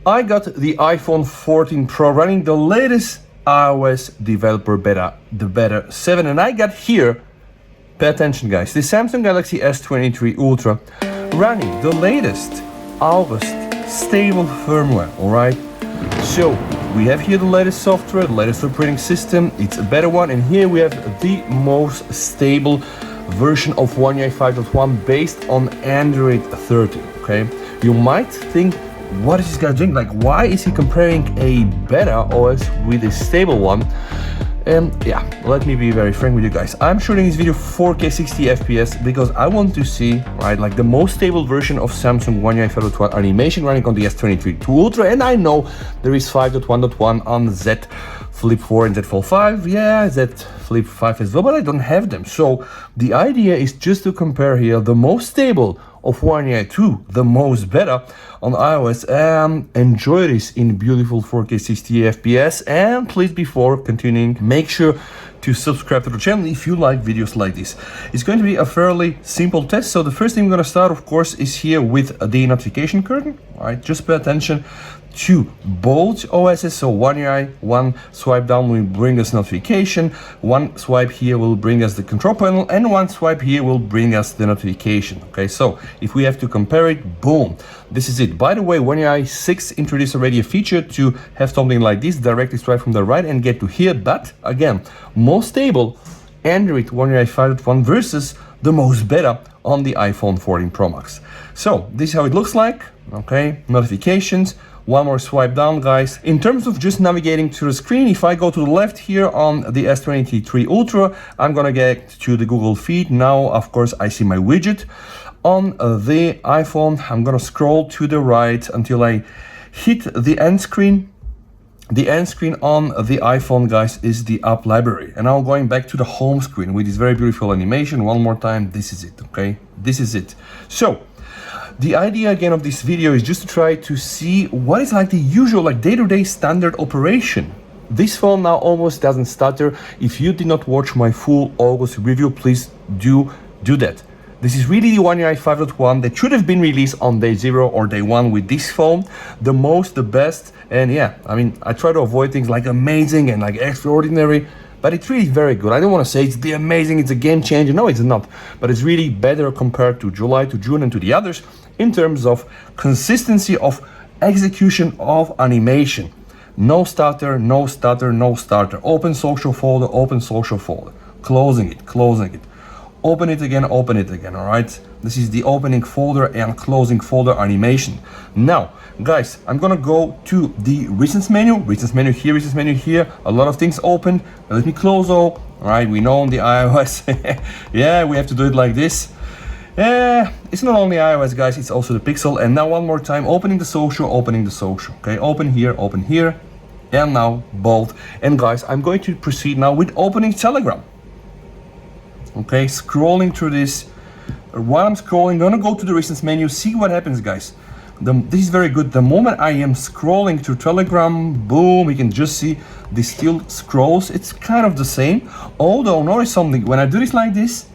I got the iPhone 14 Pro running the latest iOS developer beta, the beta 7, and I got here, pay attention guys, the Samsung Galaxy S23 Ultra running the latest August stable firmware, alright? So we have here the latest software, the latest operating system, it's a better one, and here we have the most stable version of One UI 5.1 based on Android 13, okay? You might think, what is this guy doing? Like, why is he comparing a better OS with a stable one? Yeah, let me be very frank with you guys. I'm shooting this video 4K 60 FPS because I want to see, right, like the most stable version of Samsung One UI 5.1 animation running on the S23 Ultra, and I know there is 5.1.1 on Z Flip 4 and Z Fold 5, yeah, Z Flip 5 as well, but I don't have them. So the idea is just to compare here the most stable of One UI to the most better on iOS, and enjoy this in beautiful 4K 60 FPS. And please, before continuing, make sure to subscribe to the channel if you like videos like this. It's going to be a fairly simple test. So the first thing we're going to start, of course, is here with the notification curtain. All right, just pay attention to both OSs. So One UI, one swipe down will bring us notification, one swipe here will bring us the control panel, and one swipe here will bring us the notification. Okay, so if we have to compare it, boom, this is it. By the way, One UI 6 introduced already a feature to have something like this, directly swipe from the right and get to here, but again, most stable Android One UI 5.1 versus the most better on the iPhone 14 Pro Max. So this is how it looks like. Okay, notifications, one more swipe down guys. In terms of just navigating to the screen, if I go to the left here on the S23 Ultra, I'm gonna get to the Google feed. Now of course I see my widget. On the iPhone, I'm gonna scroll to the right until I hit the end screen. The end screen on the iPhone, guys, is the app library. And now going back to the home screen with this very beautiful animation. One more time, this is it, okay? This is it. So the idea again of this video is just to try to see what is like the usual, like day-to-day standard operation. This phone now almost doesn't stutter. If you did not watch my full August review, please do that. This is really the One UI 5.1 that should have been released on day 0 or day 1 with this phone. The most, the best, and yeah, I mean, I try to avoid things like amazing and like extraordinary, but it's really very good. I don't want to say it's the amazing, it's a game changer. No, it's not. But it's really better compared to July, to June, and to the others in terms of consistency of execution of animation. No stutter, no stutter, no stutter. Open social folder, open social folder. Closing it, closing it. Open it again, all right? This is the opening folder and closing folder animation. Now, guys, I'm gonna go to the recents menu here, recents menu here. A lot of things open. Let me close all right, we know on the iOS. Yeah, we have to do it like this. It's not only iOS, guys, it's also the Pixel. And now one more time, opening the social, okay? Open here, and now bold. And guys, I'm going to proceed now with opening Telegram. Okay, scrolling through this. While I'm scrolling, I'm gonna go to the recents menu, see what happens, guys. This is very good. The moment I am scrolling through Telegram, boom, you can just see this still scrolls. It's kind of the same. Although, notice something, when I do this like this,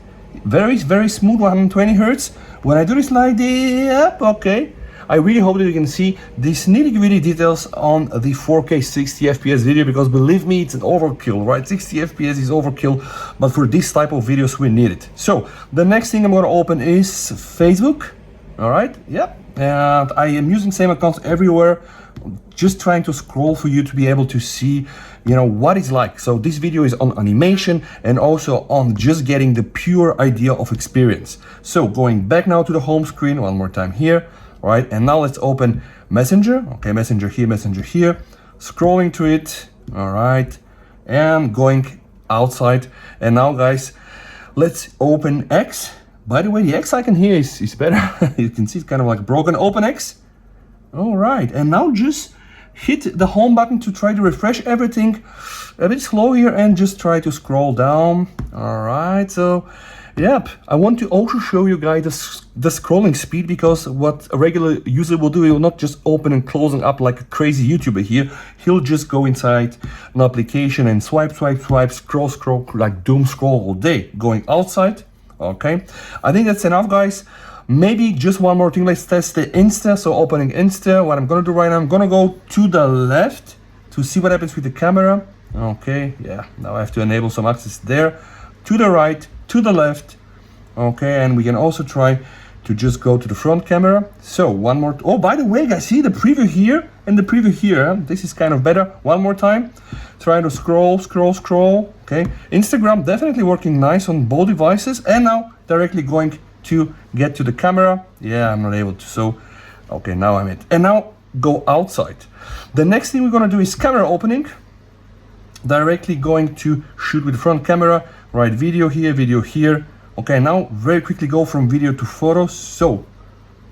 very, very smooth, 120 Hertz. When I do this like this, yep, okay. I really hope that you can see these nitty-gritty details on the 4K 60 FPS video, because believe me, it's an overkill, right? 60 FPS is overkill, but for this type of videos, we need it. So the next thing I'm gonna open is Facebook, all right? Yep, and I am using same accounts everywhere, just trying to scroll for you to be able to see, you know, what it's like. So this video is on animation and also on just getting the pure idea of experience. So going back now to the home screen, one more time here. Right, and now let's open Messenger. Okay, Messenger here, scrolling to it, all right, and going outside. And now, guys, let's open X. By the way, the X icon here is better. You can see it's kind of like broken. Open X. All right, and now just hit the home button to try to refresh everything. A bit slow here, and just try to scroll down. All right, so yep, I want to also show you guys the scrolling speed, because what a regular user will do, he will not just open and closing up like a crazy YouTuber here. He'll just go inside an application and swipe, scroll, like doom scroll all day. Going outside, okay. I think that's enough, guys. Maybe just one more thing, let's test the Insta. So opening Insta, what I'm gonna do right now, I'm gonna go to the left to see what happens with the camera. Okay, yeah, now I have to enable some access there. To the right, to the left. Okay, and we can also try to just go to the front camera. So one more, oh, by the way, guys, see the preview here and the preview here. This is kind of better. One more time, try to scroll. Okay, Instagram definitely working nice on both devices. And now directly going to get to the camera. Yeah, I'm not able to, so, okay, now I'm it. And now go outside. The next thing we're gonna do is camera opening. Directly going to shoot with the front camera, right, video here. Okay, now very quickly go from video to photos. So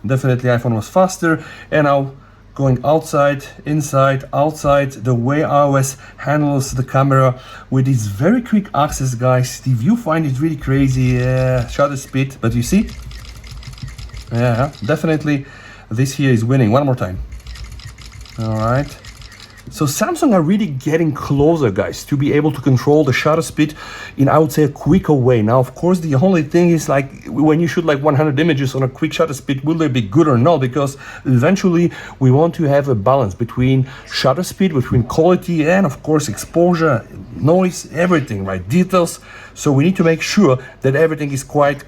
definitely iPhone was faster. And now going outside, inside, outside, the way iOS handles the camera with this very quick access, guys. The viewfinder is really crazy. Yeah, shutter speed, but you see, yeah, definitely this here is winning. One more time. All right. So Samsung are really getting closer, guys, to be able to control the shutter speed in, I would say, a quicker way. Now, of course, the only thing is, like, when you shoot like 100 images on a quick shutter speed, will they be good or not? Because eventually we want to have a balance between shutter speed, between quality, and of course exposure, noise, everything, right? Details. So we need to make sure that everything is quite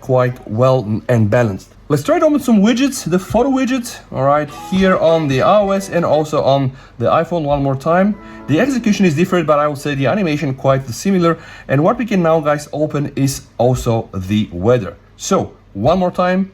well and balanced. Let's try it on with some widgets, the photo widget, all right, here on the iOS and also on the iPhone one more time. The execution is different, but I would say the animation quite similar. And what we can now, guys, open is also the weather. So one more time,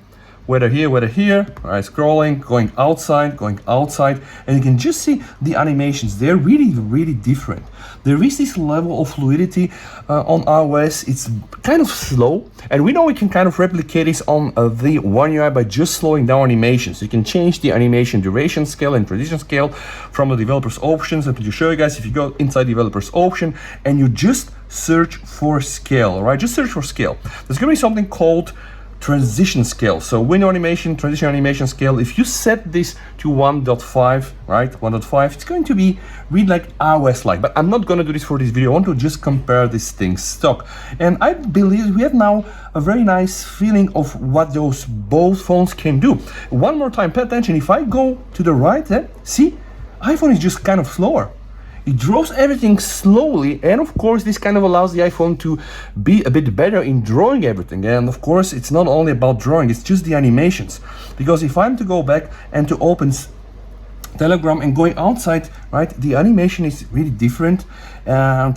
weather here, all right, scrolling, going outside, and you can just see the animations. They're really different. There is this level of fluidity on iOS. It's kind of slow, and we know we can kind of replicate this on the One UI by just slowing down animations. You can change the animation duration scale and transition scale from the developer's options. And to show you guys, if you go inside developer's option and you just search for scale, all right, just search for scale. There's gonna be something called transition scale. So window animation, transition animation scale, if you set this to 1.5, right, 1.5, it's going to be really like iOS-like, but I'm not going to do this for this video. I want to just compare these things stock. And I believe we have now a very nice feeling of what those both phones can do. One more time, pay attention. If I go to the right, see, iPhone is just kind of slower. It draws everything slowly, and of course this kind of allows the iPhone to be a bit better in drawing everything. And of course it's not only about drawing, it's just the animations. Because if I'm to go back and to open Telegram and going outside, right, the animation is really different. And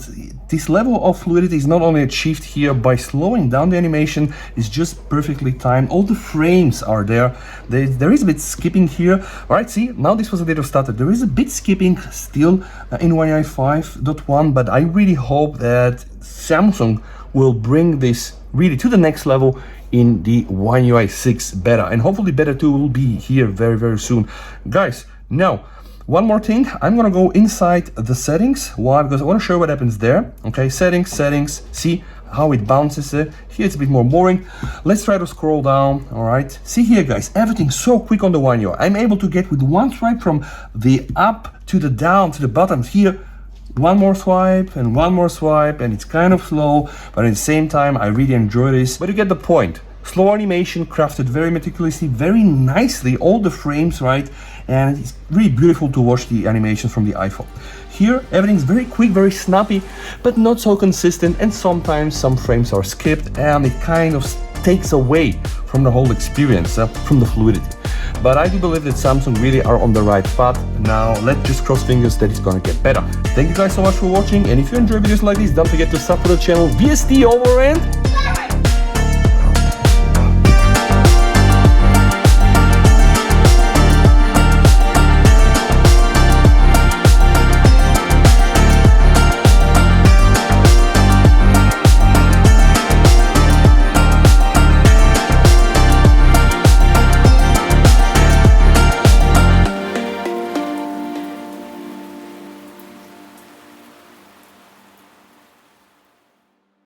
this level of fluidity is not only achieved here by slowing down the animation, it's just perfectly timed. All the frames are there. There is a bit skipping here. All right, see, now this was a little started. There is a bit skipping still in One UI 5.1, but I really hope that Samsung will bring this really to the next level in the One UI 6 beta, and hopefully beta 2 will be here very soon, guys. Now, one more thing, I'm gonna go inside the settings. Why? Because I want to show you what happens there. Okay, settings, see how it bounces. Here it's a bit more boring. Let's try to scroll down. All right, see here, guys, everything's so quick on the One UI. I'm able to get with one swipe from the up to the down to the bottom. Here, one more swipe, and it's kind of slow, but at the same time, I really enjoy this. But you get the point. Slow animation, crafted very meticulously, very nicely, all the frames, right? And it's really beautiful to watch the animations from the iPhone. Here, everything's very quick, very snappy, but not so consistent, and sometimes some frames are skipped, and it kind of takes away from the whole experience, from the fluidity. But I do believe that Samsung really are on the right path. Now, let's just cross fingers that it's gonna get better. Thank you guys so much for watching, and if you enjoy videos like this, don't forget to sub to the channel. VST over and...